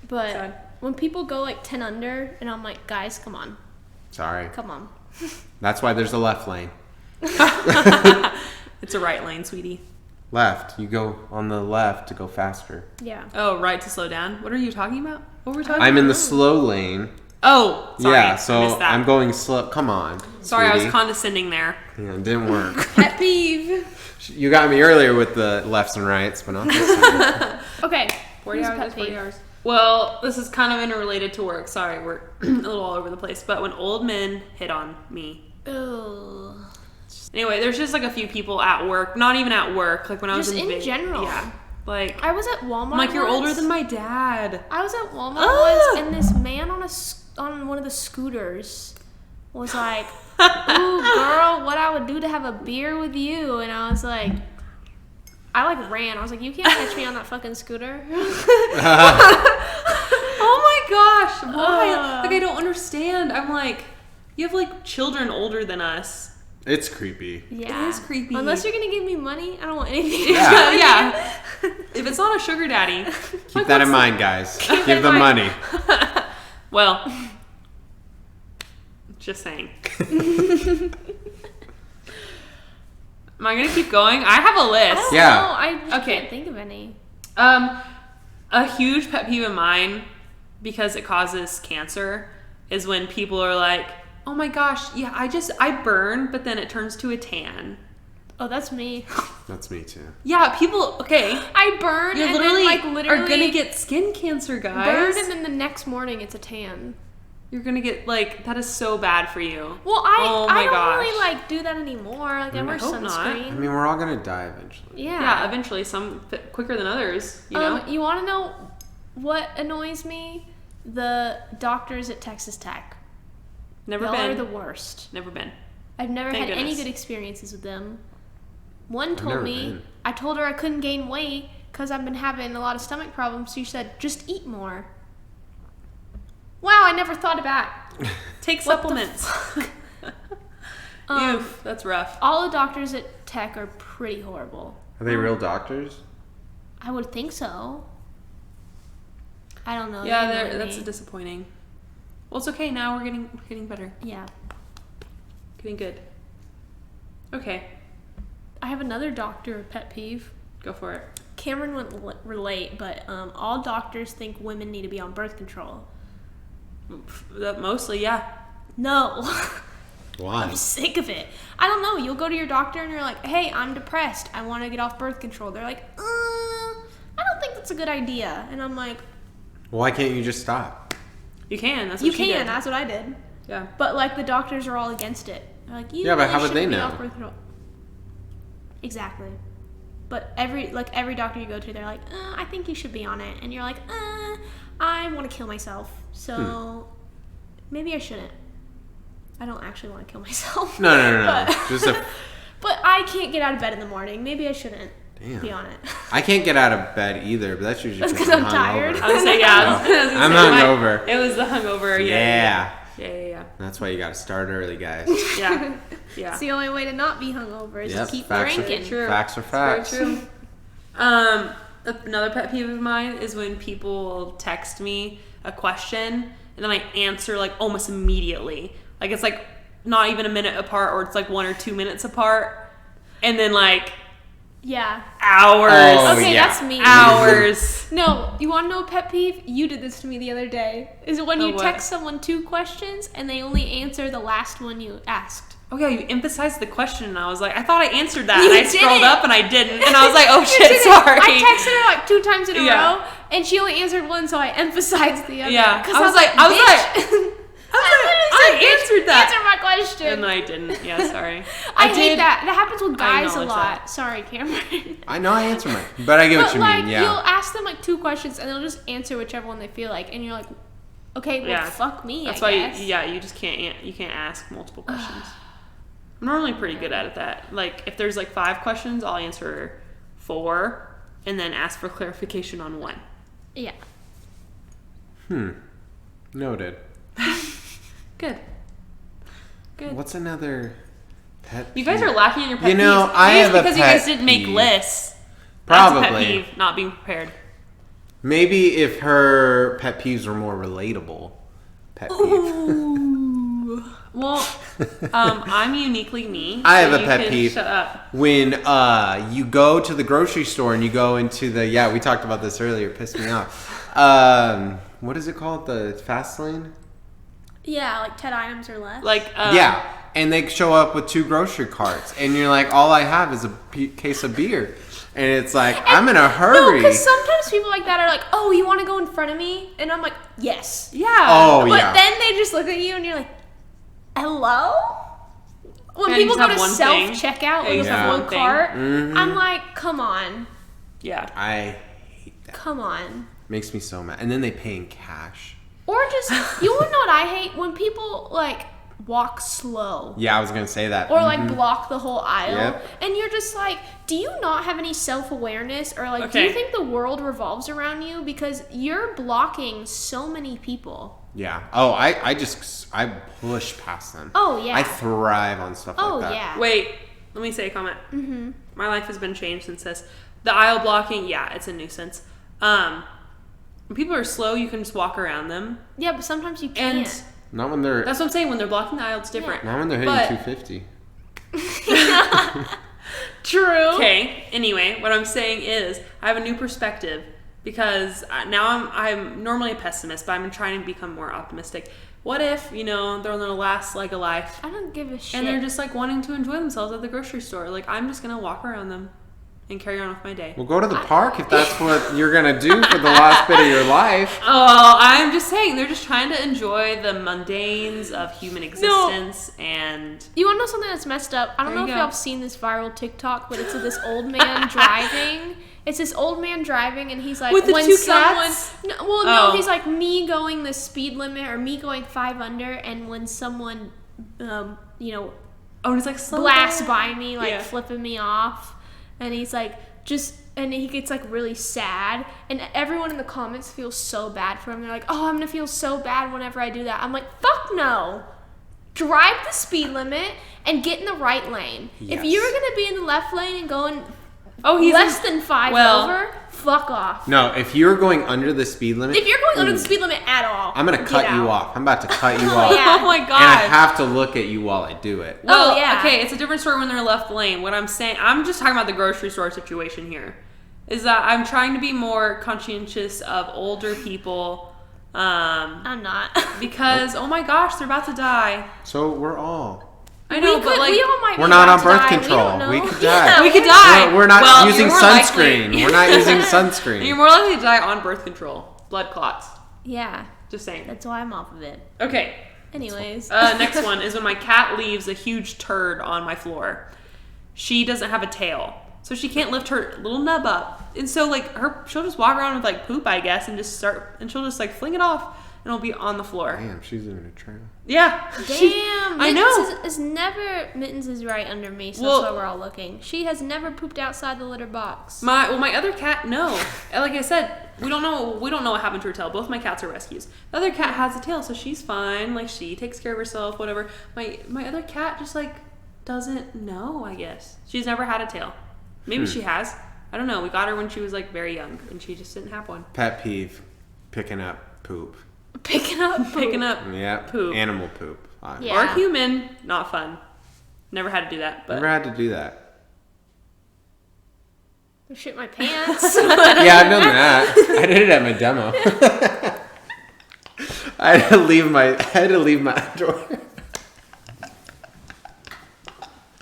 But Sad. when people go like 10 under, and I'm like, guys, come on. Sorry. Come on. That's why there's a left lane. It's a right lane, sweetie. Left. You go on the left to go faster. Yeah. Oh, right to slow down. What are you talking about? What were we talking I'm about? in the slow lane. Oh, sorry. Yeah, I so missed that. I'm going slow. Come on. Sorry, I was sweetie. condescending there. Yeah, it didn't work. Pet peeve. You got me earlier with the lefts and rights, but not this time. Okay. 40 who's hours pet is 40 peeve? hours. Well, this is kind of interrelated to work. Sorry, we're a little all over the place. But when old men hit on me. Ugh. Anyway, there's just like a few people at work. Not even at work. Like when I was Just in big- general. Yeah. Like, I was at Walmart. I'm like, you're older once. than my dad. I was at Walmart Ah! once, and this man on one of the scooters was like, "Ooh, girl, what I would do to have a beer with you?" And I was like, I like ran. I was like, "You can't catch me on that fucking scooter." Oh my gosh, why? Like, I don't understand. I'm like, you have like children older than us. It's creepy. Yeah, It is creepy. Unless you're gonna give me money, I don't want anything. Yeah. Yeah. If it's not a sugar daddy, Keep that in mind, guys. Give in them mind. money. well, just saying. Am I gonna keep going? I have a I list. don't Yeah. know. I just Okay. can't think of any. A huge pet peeve of mine, because it causes cancer, is when people are like, "Oh my gosh, yeah, I burn, but then it turns to a tan." Oh, that's me. That's me too. Yeah, people. Okay, I burn you and literally, then literally are gonna get skin cancer, guys. burn, and then the next morning it's a tan. You're gonna get like that is so bad for you. Well, Oh my I don't gosh. really like do that anymore. Like I wear hope not. I sunscreen. mean, we're all gonna die eventually. Yeah. Yeah, eventually, some quicker than others. You know. You want to know what annoys me? The doctors at Texas Tech. Never Y'all been. are the worst. Never been. I've never Thank had any goodness. good experiences with them. One never told me, been. I told her I couldn't gain weight because I've been having a lot of stomach problems. She said, just eat more. Wow, I never thought of that. Take What the supplements. Oof, that's rough. All the doctors at Tech are pretty horrible. Are they real doctors? I would think so. I don't know. Yeah, They annoy that's me. disappointing. Well, it's okay. Now we're getting better. Yeah. Getting good. Okay, I have another doctor pet peeve. go for it. Cameron wouldn't relate, but all doctors think women need to be on birth control. Mostly, yeah. No. Why? I'm sick of it. I don't know. You'll go to your doctor and you're like, "Hey, I'm depressed. I want to get off birth control." They're like, I don't think that's a good idea." And I'm like, Why can't you just stop? You can. That's what "You she can. did. That's what I did." Yeah. But like the doctors are all against it. They're like, "You Yeah, but really how would they shouldn't be know?" off birth control." Exactly. But every doctor you go to, they're like, "I think you should be on it," and you're like, "I want to kill myself, so maybe I shouldn't." I don't actually want to kill myself. No. But, Just a. but I can't get out of bed in the morning. Maybe I shouldn't Damn. be on it. I can't get out of bed either, but that's usually That's because 'cause I'm tired. I would say yeah. No, I'm hungover. It was the hungover. Yeah. Yeah. That's why you gotta start early, guys. Yeah. Yeah. It's the only way to not be hungover is Yep, to keep facts are drinking. true. Facts are facts. Very true. Another pet peeve of mine is when people text me a question and then I answer like almost immediately. Like it's like not even a minute apart, or it's like 1 or 2 minutes apart, and then like Yeah. hours. Oh, Okay, yeah. that's me. Hours. No, you want to know a pet peeve? You did this to me the other day. Is when you what? text someone 2 questions and they only answer the last one you asked. Oh yeah, you emphasized the question, and I was like, I thought I answered that, You and I scrolled didn't. up and I didn't, and I was like, oh You shit, didn't. sorry. I texted her like 2 times in a Yeah. row, and she only answered one, so I emphasized the other. Yeah. 'Cause I was like, "Bitch." I answered that. Answer my question. And I didn't. Yeah, sorry. I hate did- that. That happens with I guys a acknowledge lot. that. Sorry, Cameron. I know I answer mine, but I get what But you like, mean. you'll Yeah. ask them like 2 questions, and they'll just answer whichever one they feel like, and you're like, okay, well, Yeah. fuck me. That's I why, guess. you just can't. You can't ask multiple questions. I'm normally pretty good at that. Like, if there's like 5 questions, I'll answer 4, and then ask for clarification on 1. Yeah. Noted. Good. Good. What's another pet? You guys peeve? are lacking in your pet You know, peeves. I Maybe it's have a because you pet guys didn't make peeve. lists. That's a pet Probably. peeve, not being prepared. Maybe if her pet peeves were more relatable. Pet peeve. Ooh. Well, I'm uniquely me. I so have a you pet can peeve. Shut up. When you go to the grocery store and you go into the we talked about this earlier, it pissed me off. What is it called? The fast lane? Yeah, like 10 items or less. Like, Yeah. And they show up with 2 grocery carts and you're like, all I have is a case of beer. And it's like, I'm in a No, hurry. because sometimes people like that are like, oh, you want to go in front of me? And I'm like, yes. Yeah. Oh, But yeah. then they just look at you and you're like, hello? When Yeah, you people just go have to one thing. self-checkout Yeah, you with just have one one thing. cart, Mhm. I'm like, come on. Yeah. I hate that. Come on. Makes me so mad. And then they pay in cash. Or just, you wanna know what I hate? When people, like, walk slow. Yeah, I was gonna say that. Or, like, block the whole aisle. Yep. And you're just like, do you not have any self-awareness? Or, like, do you think the world revolves around you? Because you're blocking so many people. Yeah. Oh, I push past them. Oh, yeah. I thrive on stuff like that. Oh, yeah. Wait, let me say a comment. My life has been changed since this. The aisle blocking, yeah, it's a nuisance. When people are slow, you can just walk around them. Yeah, but sometimes you can't. And Not when they're. that's what I'm saying. When they're blocking the aisle, it's different. Not when they're hitting But- 250. True. Okay. Anyway, what I'm saying is, I have a new perspective because now I'm normally a pessimist, but I'm trying to become more optimistic. What if they're on their last leg of life I don't give a shit. and they're just like wanting to enjoy themselves at the grocery store? Like I'm just gonna walk around them and carry on with my day. Well, go to the park if that's what you're gonna do for the last bit of your life. Oh, I'm just saying they're just trying to enjoy the mundanes of human existence and. You want to know something that's messed up? I don't There know you if go. y'all have seen this viral TikTok, but it's of this old man driving. It's this old man driving, and he's like, With the when two someone, cats? no, Oh. he's like me going the speed limit or me going 5 under, and when someone, Oh, and it's like slow blasts down. by me, like Yeah. flipping me off, and he's like and he gets like really sad, and everyone in the comments feels so bad for him. They're like, oh, I'm gonna feel so bad whenever I do that. I'm like, fuck no. Drive the speed limit and get in the right lane. If Yes. you're gonna be in the left lane and going He's less than 5 over, fuck off. No, if you're going under the speed limit, If you're going under the speed limit at all, I'm gonna get cut you out. off. I'm about to cut you Oh, off. yeah. Oh my god. And I have to look at you while I do it. Well, yeah. Okay, it's a different story when they're left lane. What I'm saying, I'm just talking about the grocery store situation here, is that I'm trying to be more conscientious of older people, I'm not. because oh my gosh, they're about to die. So we're all. I know, we but like we all might We're be not about on to birth die. control. We, don't We know. could die. we could die. We're not Well, using you're more sunscreen. likely- We're not using sunscreen. You're more likely to die on birth control, blood clots. Yeah, Just saying. that's why I'm off of it. Okay. Anyways. Next one is when my cat leaves a huge turd on my floor. She doesn't have a tail, so she can't lift her little nub up, and so like she'll just walk around with like poop, I guess, and she'll just like fling it off, and it'll be on the floor. Damn, she's in a trail. Yeah. Damn, I know. Mittens is right under me, so Well- that's why we're all looking. She has never pooped outside the litter box. My other cat, no. Like I said, we don't know what happened to her tail. Both my cats are rescues. The other cat has a tail, so she's fine. Like she takes care of herself, whatever. My other cat just like doesn't know, I guess. She's never had a tail. Maybe she has. I don't know. We got her when she was like very young, and she just didn't have one. Pet peeve: picking up poop. Picking up poop. Picking up Yeah, Poop. animal poop. Yeah. or human, not fun. Never had to do that, but Never had to do that. I shit my pants. Yeah, I've done that. I did it at my demo. I had to leave my underwear.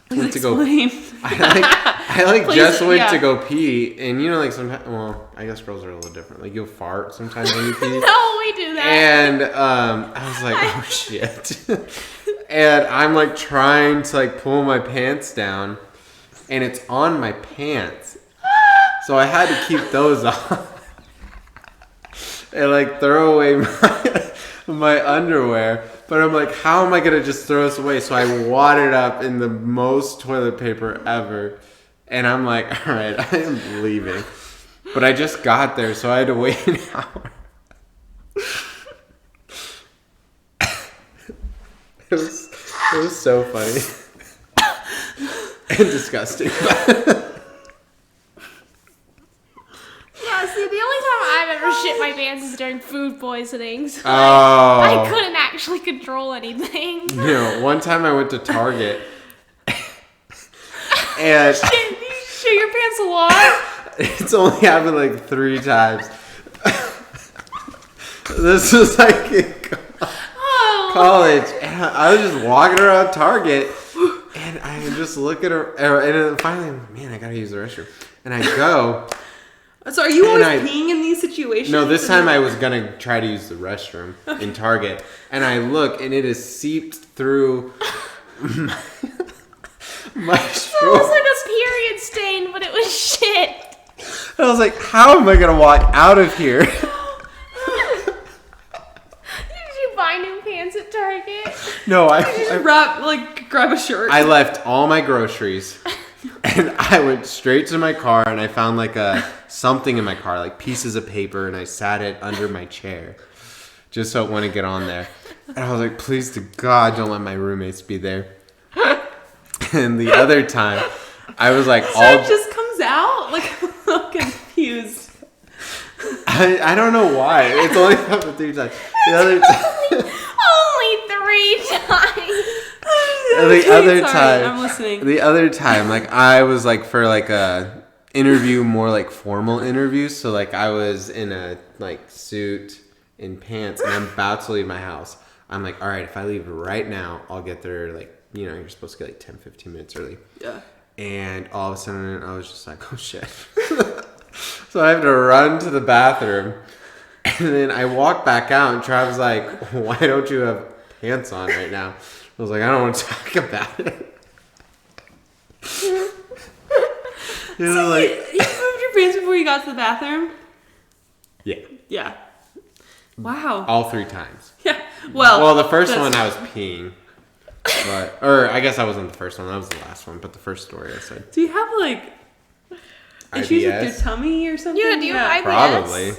please Went to go- explain. I Please, just went yeah. to go pee, and sometimes. Well, I guess girls are a little different. Like you'll fart sometimes when you pee. No, we do that. And I was like, oh shit. And I'm like trying to like pull my pants down, and it's on my pants. So I had to keep those on. And like throw away my underwear. But I'm like, how am I gonna just throw this away? So I wadded up in the most toilet paper ever. And I'm like, all right, I am leaving. But I just got there, so I had to wait an hour. It was so funny. And disgusting. Yeah, see, the only time I've ever shit my pants is during food poisoning. So Oh. I couldn't actually control anything. One time I went to Target. And Did you shit your pants a lot? it's only happened like 3 times. This was like in Oh. college. And I was just walking around Target. And I just look at her. And then finally, I'm like, man, I gotta use the restroom. And I go. So are you And always I- peeing in these situations? No, this time I was gonna try to use the restroom in Target, and I look, and it is seeped through my It was shorts. like a period stain, but it was shit. I was like, how am I gonna walk out of here? Did you buy new pants at Target? No, Grab a shirt. I left all my groceries and I went straight to my car and I found like something in my car, like pieces of paper, and I sat it under my chair just so it wouldn't get on there. And I was like, please to God, don't let my roommates be there. And the other time, I was like, it just comes out? Like, I'm confused. I don't know why. It's only happened 3 times. The other Only 3 times. I'm listening. The other time, like I was like for like a interview, more like formal interview. So like I was in a like suit and pants, and I'm about to leave my house. I'm like, all right, if I leave right now, I'll get there like, you're supposed to get like 10, 15 minutes early. Yeah. And all of a sudden, I was just like, oh shit. So I have to run to the bathroom. And then I walk back out, and Trav's like, why don't you have pants on right now? I was like, I don't want to talk about it. You moved your pants before you got to the bathroom? Yeah. Yeah. Wow. All 3 times. Yeah. Well, the first one I was peeing. Or I guess I wasn't the first one. That was the last one. But the first story I said. Do you have like issues with your tummy or something? Yeah, do you have IBS? Probably.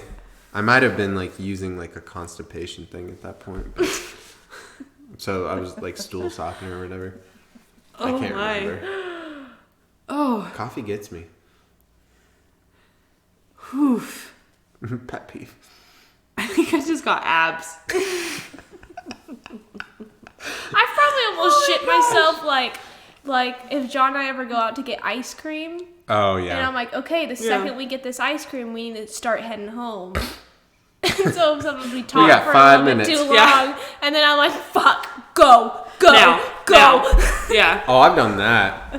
I might have been like using like a constipation thing at that point. But so I was like stool softener or whatever. I can't remember. Oh. Coffee gets me. Whew. Pet peeve. I think I just got abs. I probably almost shit myself like if John and I ever go out to get ice cream. Oh yeah. And I'm like, okay, the second we get this ice cream, we need to start heading home. So sometimes we talk got for 5 a little bit minutes. too long, Yeah. And then I'm like, fuck, go. Now. Yeah. Oh, I've done that.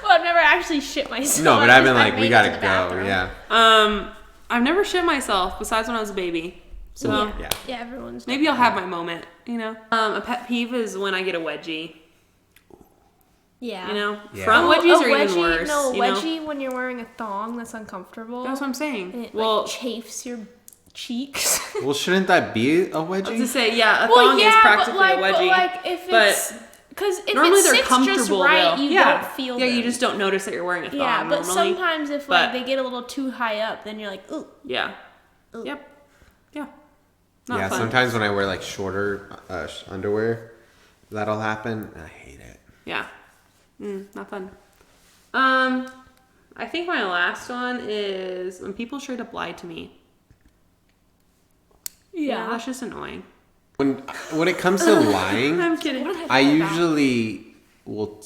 Well, I've never actually shit myself. No, but I've been I like, made we it gotta to the go. bathroom. Yeah. I've never shit myself besides when I was a baby. So Yeah. Yeah, everyone's maybe I'll have my moment, A pet peeve is when I get a wedgie. Yeah. Yeah. Front wedgies a are wedgie, even worse. No, a wedgie when you're wearing a thong that's uncomfortable. That's what I'm saying. And it Well, like chafes your cheeks. Well, shouldn't that be a I was wedgie? to say, yeah, a thong is practically a wedgie. But like if it's because if normally it they're sits just comfortable, right, though. you Yeah. don't feel. Yeah, you them. just don't notice that you're wearing a thong. Yeah, but normally. sometimes if But- like they get a little too high up, then you're like, ooh. Yeah. Ooh. Yep. Yeah. Not Yeah, fun. sometimes when I wear like shorter underwear, that'll happen. And I hate it. Yeah. Not fun. I think my last one is when people straight up lie to me. Yeah, that's just annoying. When it comes to lying, I'm kidding. I usually will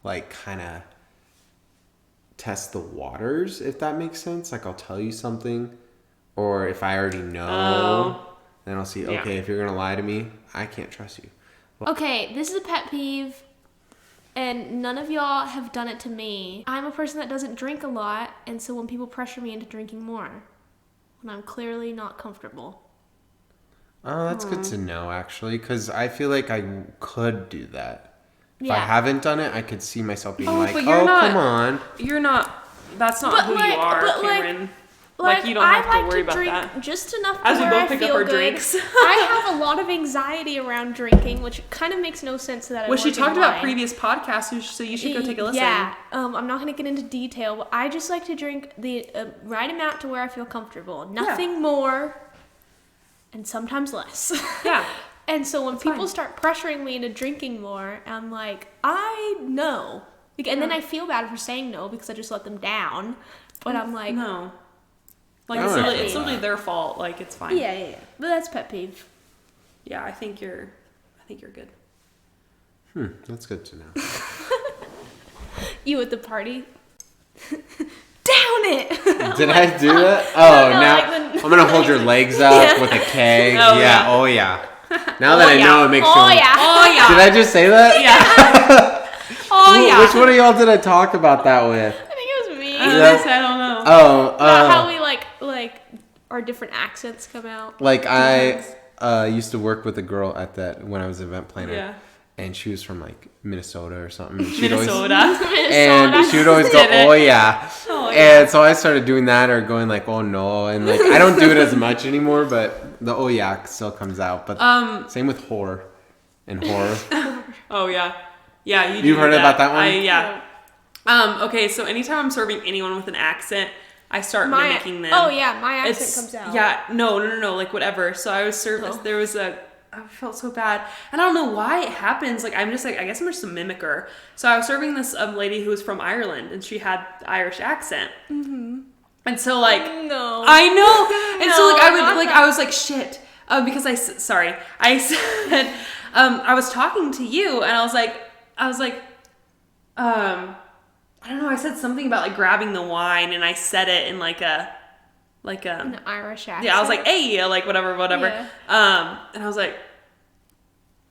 like kind of test the waters, if that makes sense. Like I'll tell you something, or if I already know, then I'll see. Okay, if you're gonna lie to me, I can't trust you. Okay, this is a pet peeve, and none of y'all have done it to me. I'm a person that doesn't drink a lot, and so when people pressure me into drinking more, when I'm clearly not comfortable. Oh, that's good to know, actually, because I feel like I could do that. If I Yeah. haven't done it, I could see myself being like, but you're "Oh, not- come on." You're not. That's not But who like- you are, but like- Cameron. Like, you don't I have to like worry to about drink that. just enough to As we where both I pick feel up our good. drinks. I have a lot of anxiety around drinking, which kind of makes no sense that I Which she work in talked about wine. previous podcasts, so you should go take a listen. Yeah, I'm not gonna get into detail, but I just like to drink the right amount to where I feel comfortable. Nothing more, and sometimes less. Yeah. And so when people fine. start pressuring me into drinking more, I'm like, I know. And then I feel bad for saying no because I just let them down. But I'm like, No. Like, I it's, don't really, know it's that. simply their fault. Like, it's fine. yeah. But that's pet peeve. Yeah, I think you're good. That's good to know. You at the party? Down it! Did I do that? Oh, no, now like the- I'm gonna hold your legs up with a keg. Oh, yeah. Oh yeah. Now that I yeah. know, it makes Oh me. yeah. Oh, yeah. Did I just say that? Yeah. Oh, yeah. Which one of y'all did I talk about that with? I think it was me. I don't know. Oh, About how we like our different accents come out. like I used to work with a girl at that when I was event planner. Yeah. and she was from like Minnesota or something. And Minnesota. And she would always go, oh yeah. Oh, yeah. And so I started doing that or going like, oh no. And like, I don't do it as much anymore, but the oh yeah still comes out. But same with whore and horror. Oh yeah. Yeah, You've heard about that one? Yeah. Okay, so anytime I'm serving anyone with an accent, I start mimicking them. Oh yeah, my accent comes out. Yeah, no, like whatever. So I was serving, there was I felt so bad. And I don't know why it happens. Like, I'm just like, I guess I'm just a mimicker. So I was serving this lady who was from Ireland, and she had the Irish accent. Mm-hmm. And so like, no. I know. And so like, I was like, shit. Because I said, I was talking to you, and I was like, I don't know, I said something about like grabbing the wine, and I said it in like an Irish accent. Yeah, I was like, hey, like whatever. Yeah. And I was like,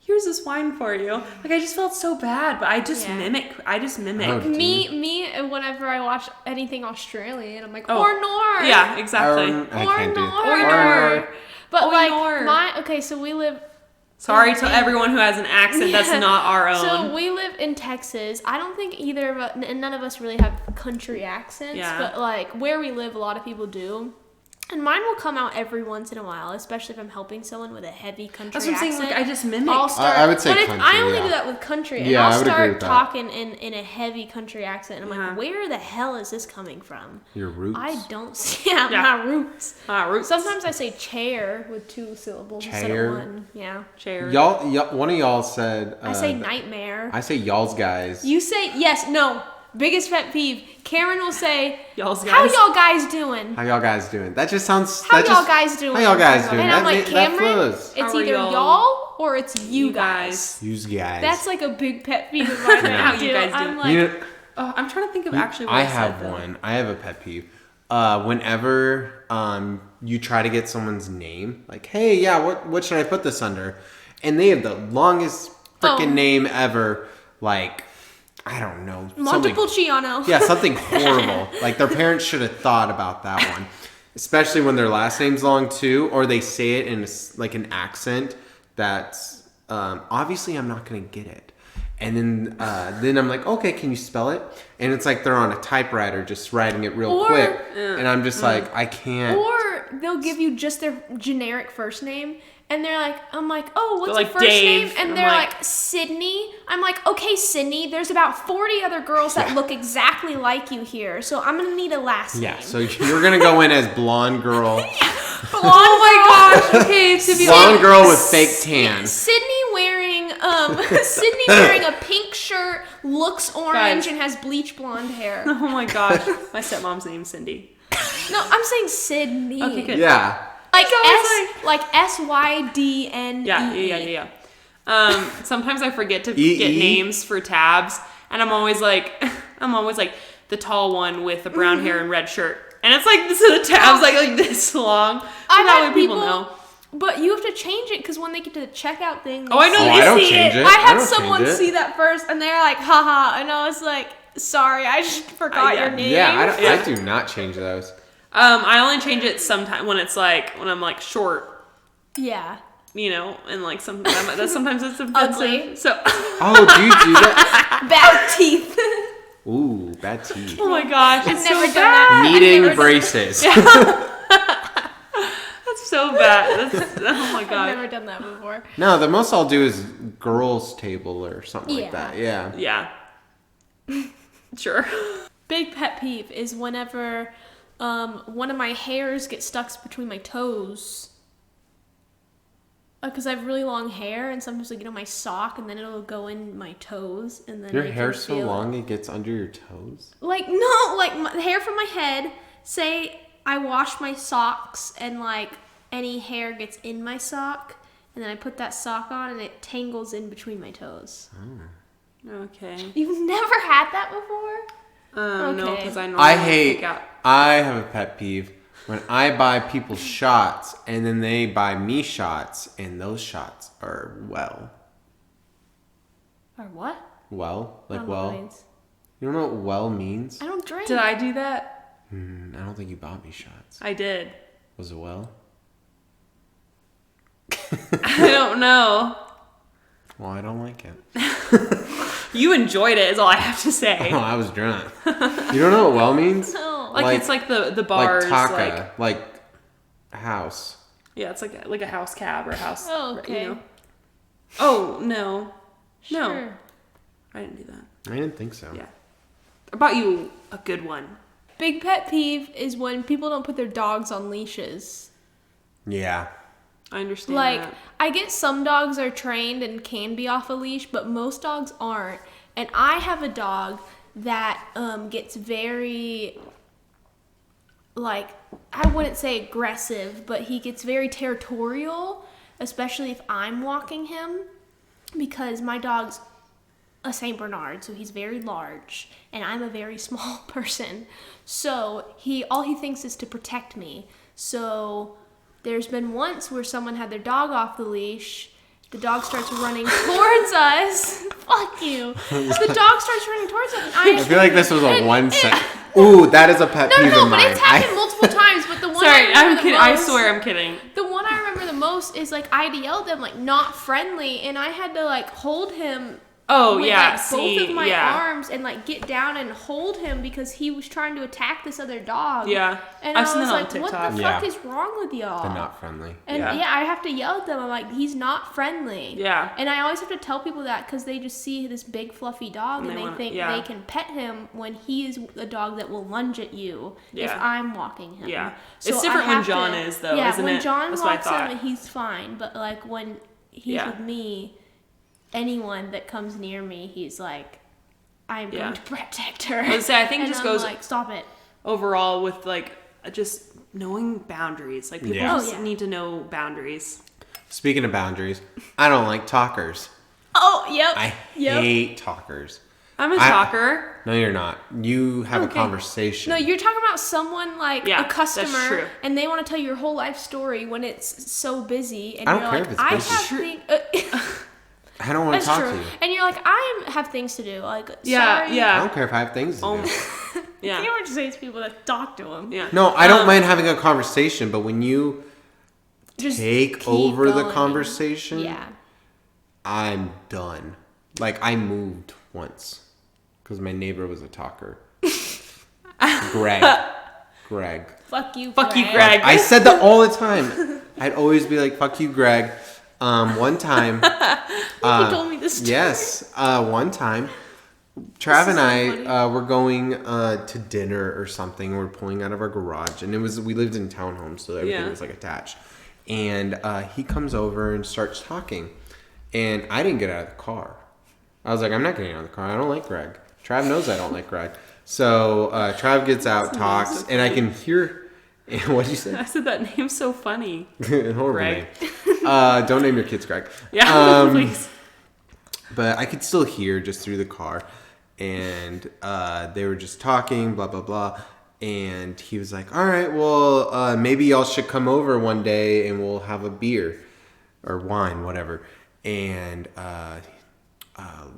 here's this wine for you. Like, I just felt so bad, but I just mimic. Oh, Me, whenever I watch anything Australian, I'm like, Oh. or nor. Yeah, exactly. I can't do Or nor. But like, so we live. Sorry to everyone who has an accent that's not our own. So we live in Texas. I don't think either of us, and none of us really have country accents, but like where we live, a lot of people do. And mine will come out every once in a while, especially if I'm helping someone with a heavy country accent. That's what I'm saying, like, I just mimic. I'll start, I would say but country, I only yeah. do that with country, and Yeah, I I'll would agree start with that. talking in a heavy country accent, and I'm like, where the hell is this coming from? Your roots. I don't see my roots. Roots. Sometimes I say chair with 2 syllables instead Chair. of 1. Yeah. Chair. Y'all, one of y'all said. I say nightmare. I say y'all's guys. You say yes, no. Biggest pet peeve. Karen will say, Y'all's guys. "How y'all guys doing?" How y'all guys doing? That just sounds. How that y'all just, guys doing? How y'all guys doing? And that, I'm like, that Cameron, flows. it's How are either y'all? y'all or it's you You guys. Use guys. That's like a big pet peeve of mine. How you guys I'm doing? like, You know, I'm trying to think of actually what I I have said, though. one. I have a pet peeve. Whenever you try to get someone's name, like, hey, yeah, what should I put this under? And they have the longest freaking name ever, like, I don't know. Montepulciano. Yeah, something horrible. Like, their parents should have thought about that one. Especially when their last name's long, too, or they say it in, like, an accent that's, obviously I'm not going to get it. And then I'm like, okay, can you spell it? And it's like they're on a typewriter just writing it real quick. And I'm just like, I can't. Or they'll give you just their generic first name. And they're like, I'm like, oh, what's They're your like, first Dave. name? And I'm they're like- like, Sydney. I'm like, okay, Sydney, there's about 40 other girls that look exactly like you here. So I'm going to need a last name. Yeah, so you're going to go in as blonde girl. Blonde Oh my gosh. Okay, to be Blonde girl with fake tan. Sydney wearing a pink shirt, looks orange, Guys. and has bleach blonde hair. Oh my gosh. My stepmom's name's Cindy. No, I'm saying Sydney. Okay, good. Yeah. Like So like SYDNE. Yeah. Sometimes I forget to E-E? get names for tabs, and I'm always like the tall one with the brown hair and red shirt, and it's like this is the tabs like this long. So I've that had way people people- know. But you have to change it because when they get to the checkout thing, Oh, I know. Oh, they I don't see change it. I I had don't someone change it. see that first, and they're like, haha, and I was like, sorry, I just forgot yeah. your name. Yeah, Yeah. I do not change those. I only change it sometime when I'm like short, Yeah. you know, and like sometimes it's offensive. Ugly. So Oh, do you do that? Bad teeth. Ooh, bad teeth. oh my gosh, I've it's never so done bad. that. I've Needing never- braces. That's so bad. Oh my I've god. never done that before. No, the most I'll do is girls' table or something like Yeah. that. Yeah. Yeah. Sure. Big pet peeve is whenever one of my hairs gets stuck between my toes. Because I have really long hair, and sometimes I get on my sock, and then it'll go in my toes, and then Your I can hair's so feel it. long it gets under your toes? Like, no, like the hair from my head. Say I wash my socks, and like any hair gets in my sock, and then I put that sock on, and it tangles in between my toes. Okay. You've never had that before? No, Okay. because I normally I hate, pick out. I have a pet peeve when I buy people shots and then they buy me shots and those shots are Or what? I like don't know what it means. You don't know what well means? I don't drink. Did I do that? I don't think you bought me shots. I did. Was it well? I don't know. Well, I don't like it. You enjoyed it is all I have to say. Oh, I was drunk. You don't know what well means? No. Like it's like the bars, like taka, like house. yeah, it's like a house cab or a house. Oh, okay. You know? Oh no, no, Sure. I didn't do that. I didn't think so. Yeah, I bought you a good one. Big pet peeve is when people don't put their dogs on leashes. Yeah. I understand. Like, that. I get some dogs are trained and can be off a leash, but most dogs aren't. And I have a dog that gets very, like, I wouldn't say aggressive, but he gets very territorial, especially if I'm walking him, because my dog's a Saint Bernard, so he's very large, and I'm a very small person. So all he thinks is to protect me. So there's been once where someone had their dog off the leash. The dog starts running towards us. Fuck you. The dog starts running towards us. And I feel like this was a one second. Ooh, that is a pet peeve No, of but mine. it's happened multiple times. But the one Sorry, I I'm remember kidding. the I most, swear I'm kidding. The one I remember the most is like I'd yelled at him like not friendly, and I had to like hold him. Oh with, yeah, like, see, both of my yeah, arms and like get down and hold him because he was trying to attack this other dog. yeah. And I've I seen was that on like, TikTok. what the Yeah. fuck is wrong with y'all? They're not friendly. And Yeah. yeah, I have to yell at them. I'm like, he's not friendly. Yeah. And I always have to tell people that because they just see this big fluffy dog And and they they wanna- think yeah. they can pet him when he is a dog that will lunge at you if Yeah. I'm walking him. Yeah. So It's I different when have John to- is, though, Yeah, isn't when it? John That's what I walks thought. him, he's fine. But like when he's Yeah. with me, anyone that comes near me, he's like, I'm Yeah. going to protect her. I would say, I think And just I'm goes like, stop it. overall with like just knowing boundaries. Like people Yeah. Oh, just yeah. need to know boundaries. Speaking of boundaries, I don't like talkers. Oh, yep. I Yep. hate talkers. I'm a I- talker. No, you're not. You have a Okay. conversation. No, you're talking about someone like Yeah, a that's customer, true. and they want to tell your whole life story when it's so busy, and I don't you're care like, if it's I busy. have things. I don't want to That's talk true. to you. And you're like, I have things to do. Like, Yeah, sorry. I yeah. don't care if I have things to do. You Yeah. can't just say to people that talk to them. Yeah. No, I don't mind having a conversation, but when you Just take keep over the going. conversation, Yeah. I'm done. Like, I moved once because my neighbor was a talker. Greg. Fuck you, Fuck you, Greg. Greg. I said that all the time. I'd always be like, fuck you, Greg. One time. You told me this story. Yes. One time, Trav and so I funny. were going to dinner or something. We're pulling out of our garage, and we lived in townhomes, so everything Yeah. was like attached. And he comes over and starts talking, and I didn't get out of the car. I was like, I'm not getting out of the car. I don't like Greg. Trav knows I don't like Greg. So Trav gets out, talks, so and I funny. can hear. What'd you say? I said that name's so funny. Horrible Greg. name. Don't name your kids Greg. Yeah, please. But I could still hear just through the car. And they were just talking, blah, blah, blah. And he was like, all right, well, maybe y'all should come over one day and we'll have a beer or wine, whatever. And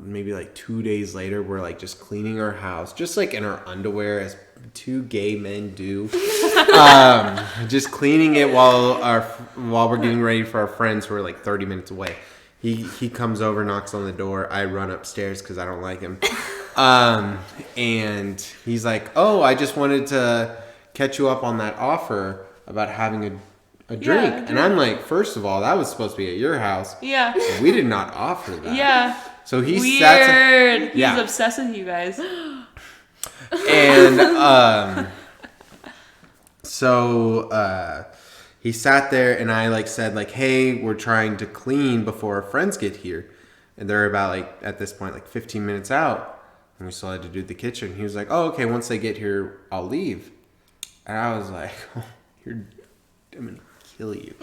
maybe like 2 days later, we're like just cleaning our house, just like in our underwear as two gay men do. Just cleaning it while we're getting ready for our friends who are like 30 minutes away. He comes over, knocks on the door. I run upstairs because I don't like him. And he's like, oh, I just wanted to catch you up on that offer about having a drink. And I'm like, first of all, that was supposed to be at your house. Yeah. We did not offer that. Yeah. So he Weird. He's Yeah. obsessed with you guys. And so he sat there, and I like said like, hey, we're trying to clean before our friends get here. And they're about like at this point like 15 minutes out, and we still had to do the kitchen. He was like, oh, okay, once they get here, I'll leave. And I was like, oh, I'm gonna kill you.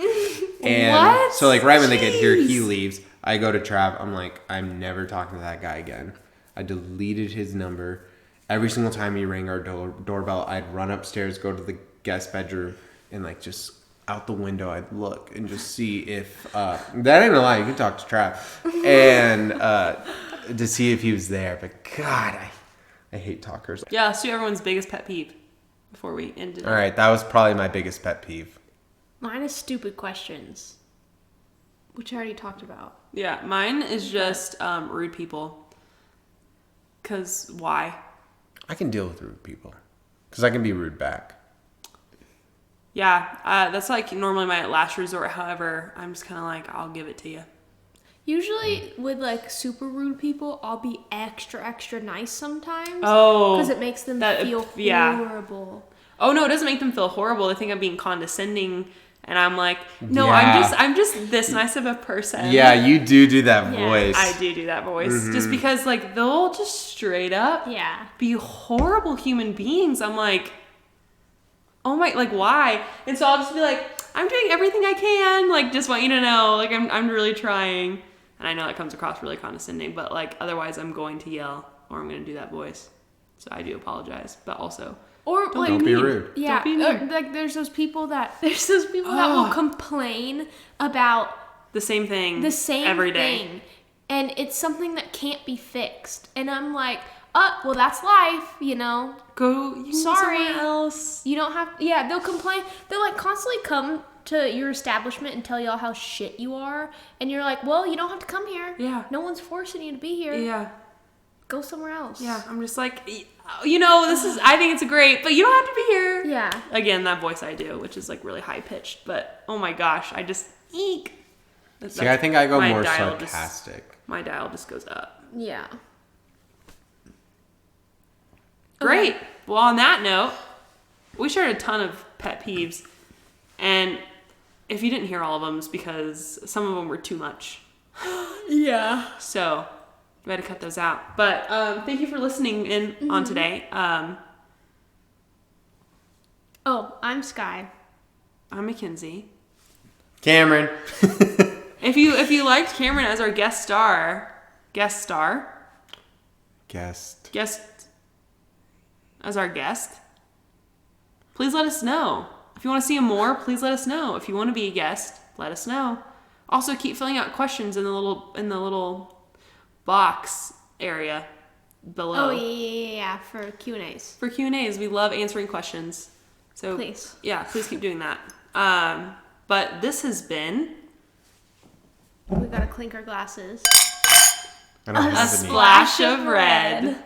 And What? so like right when they get here, he Jeez. leaves. I go to Trav. I'm like, I'm never talking to that guy again. I deleted his number. Every single time he rang our doorbell, I'd run upstairs, go to the guest bedroom, and like just out the window, I'd look and just see if that ain't a lie. You can talk to Trav, and to see if he was there. But God, I hate talkers. Yeah, let's do everyone's biggest pet peeve before we end it. All right, that was probably my biggest pet peeve. Mine is stupid questions, which I already talked about. Yeah, mine is just rude people. Because why? I can deal with rude people. Because I can be rude back. Yeah, that's like normally my last resort. However, I'm just kind of like, I'll give it to you. Usually with like super rude people, I'll be extra nice sometimes. Oh. Because it makes them feel horrible. Oh no, it doesn't make them feel horrible. They think I'm being condescending. And I'm like, no, Yeah. I'm just this nice of a person. Yeah, you do that Yeah, voice. I do that voice. Just because like they'll just straight up be horrible human beings. I'm like, oh my, like why? And so I'll just be like, I'm doing everything I can. Like, just want you to know, like I'm really trying. And I know that comes across really condescending, but like otherwise I'm going to yell or I'm going to do that voice. So I do apologize, but also Or like Don't be rude. Yeah, Don't be mean. like there's those people that will complain about the same thing every every day. thing, and it's something that can't be fixed. And I'm like, well, that's life, you know. You can go Sorry. somewhere else. You don't have. Yeah, they'll complain. They'll like constantly come to your establishment and tell y'all how shit you are, and you're like, well, you don't have to come here. Yeah. No one's forcing you to be here. Yeah. Go somewhere else. Yeah, I'm just like, you know, I think it's great, but you don't have to be here. Yeah. Again, that voice I do, which is like really high pitched, but oh my gosh, I just eek. See, I think I go my more dial sarcastic. My dial just goes up. Yeah. Great. Well, on that note, we shared a ton of pet peeves, and if you didn't hear all of them, it's because some of them were too much. Yeah. So we had to cut those out. But thank you for listening in on today. Oh, I'm Sky. I'm Mackenzie. Cameron. If you liked Cameron as our guest as our guest, please let us know. If you want to see him more, please let us know. If you want to be a guest, let us know. Also, keep filling out questions in the little box area below. Oh yeah, for Q&As. For Q&As, we love answering questions. So Please. Yeah, please keep doing that. But this has been We gotta clink our glasses. I don't a have any. splash of red.